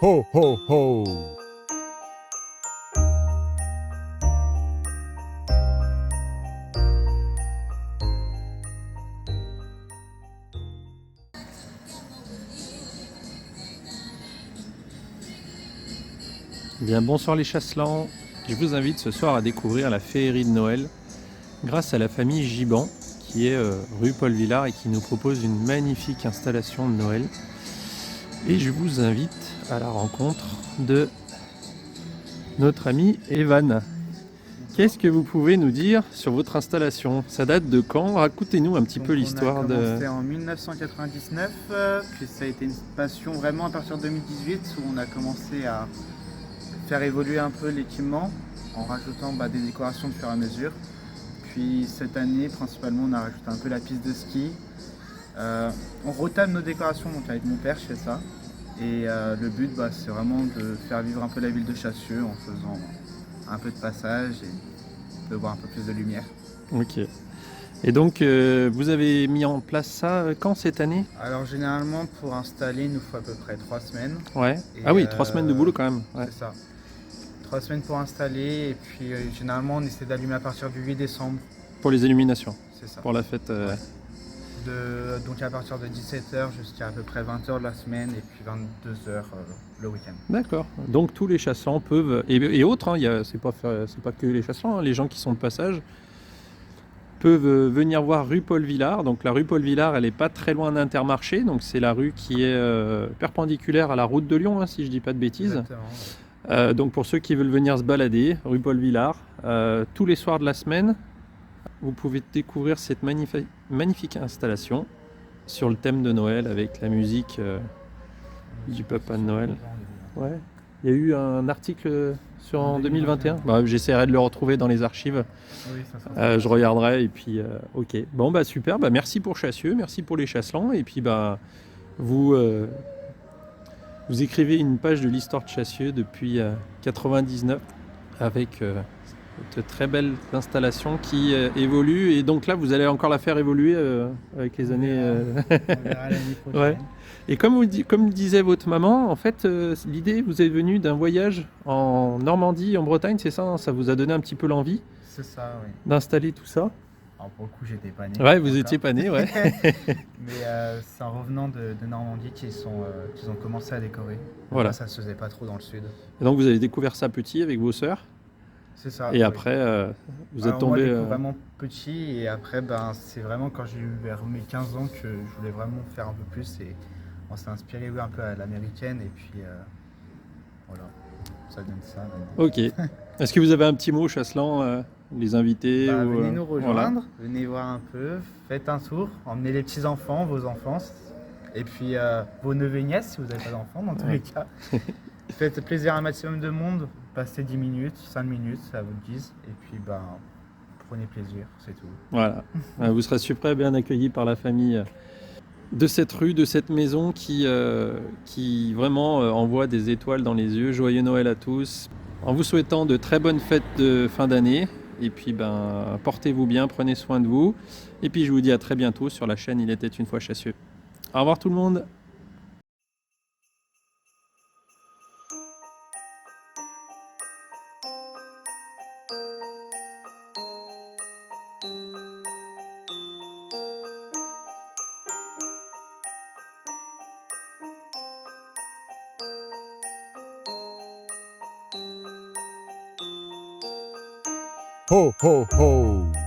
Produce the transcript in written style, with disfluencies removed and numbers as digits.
Ho ho ho! Bien, bonsoir les Chasselans. Je vous invite ce soir à découvrir la féerie de Noël grâce à la famille Giban qui est rue Paul Villard et qui nous propose une magnifique installation de Noël. Et je vous invite à la rencontre de notre ami Evan. Qu'est-ce que vous pouvez nous dire sur votre installation? Ça date de quand? Racontez-nous un petit peu l'histoire On a de... commencé en 1999, puis ça a été une passion vraiment à partir de 2018 où on a commencé à faire évoluer un peu l'équipement en rajoutant des décorations de fur et à mesure. Puis cette année, principalement, on a rajouté un peu la piste de ski. On retable nos décorations, donc avec mon père, je fais ça. Et le but, c'est vraiment de faire vivre un peu la ville de Chassieux en faisant un peu de passage et de voir un peu plus de lumière. Ok. Et donc, vous avez mis en place ça quand cette année? Alors généralement, pour installer, il nous faut à peu près 3 semaines. Ouais. Et, Ah oui, 3 semaines de boulot quand même. Ouais. C'est ça. 3 semaines pour installer, et puis généralement on essaie d'allumer à partir du 8 décembre. Pour les illuminations, C'est ça. pour la fête. Ouais. Donc à partir de 17h jusqu'à peu près 20h de la semaine, et puis 22h le week-end. D'accord. Donc tous les chassants peuvent, et autres, hein, c'est pas que les chassants, hein, les gens qui sont de passage peuvent venir voir rue Paul Villard. Donc la rue Paul Villard, elle n'est pas très loin d'Intermarché, donc c'est la rue qui est perpendiculaire à la route de Lyon, hein, si je dis pas de bêtises. Exactement, ouais. Donc pour ceux qui veulent venir se balader, rue Paul Villard, tous les soirs de la semaine, vous pouvez découvrir cette magnifique installation sur le thème de Noël avec la musique du Papa de Noël. Ouais. Il y a eu un article en 2021. J'essaierai de le retrouver dans les archives. Oui, ça Je regarderai et puis ok. Bon super. Merci pour Chassieux, merci pour les Chasselans et puis vous vous écrivez une page de l'histoire de Chassieux depuis 99 avec cette très belle installation qui évolue, et donc là vous allez encore la faire évoluer avec les années. On verra l'année prochaine. Ouais. Et comme disait votre maman, en fait, l'idée vous est venue d'un voyage en Normandie, en Bretagne, c'est ça, hein, ça vous a donné un petit peu l'envie C'est ça, oui. d'installer tout ça? Alors pour le coup, j'étais pas né. Ouais, vous encore. étiez pas né, ouais. Mais c'est en revenant de Normandie qu'ils ont commencé à décorer. Voilà. Là, ça se faisait pas trop dans le sud. Et donc vous avez découvert ça petit avec vos sœurs, C'est ça. et oui. après vous êtes Alors, tombé. moi, du coup, vraiment petit, et après, c'est vraiment quand j'ai eu vers mes 15 ans que je voulais vraiment faire un peu plus, et on s'est inspiré un peu à l'américaine, et puis voilà, ça donne ça. Ok. Est-ce que vous avez un petit mot, Chasselan, les invités ou, Venez nous rejoindre, voilà. venez voir un peu, faites un tour, emmenez les petits-enfants, vos enfants, et puis vos neveux et nièces si vous n'avez pas d'enfants dans tous les cas. Faites plaisir à un maximum de monde, passez 10 minutes, 5 minutes, ça vous le dise, et puis prenez plaisir, c'est tout. Voilà. Vous serez super bien accueillis par la famille de cette rue, de cette maison qui vraiment envoie des étoiles dans les yeux. Joyeux Noël à tous. En vous souhaitant de très bonnes fêtes de fin d'année. Et puis portez-vous bien, prenez soin de vous. Et puis je vous dis à très bientôt sur la chaîne Il était une fois Chassieux. Au revoir tout le monde. Ho ho ho!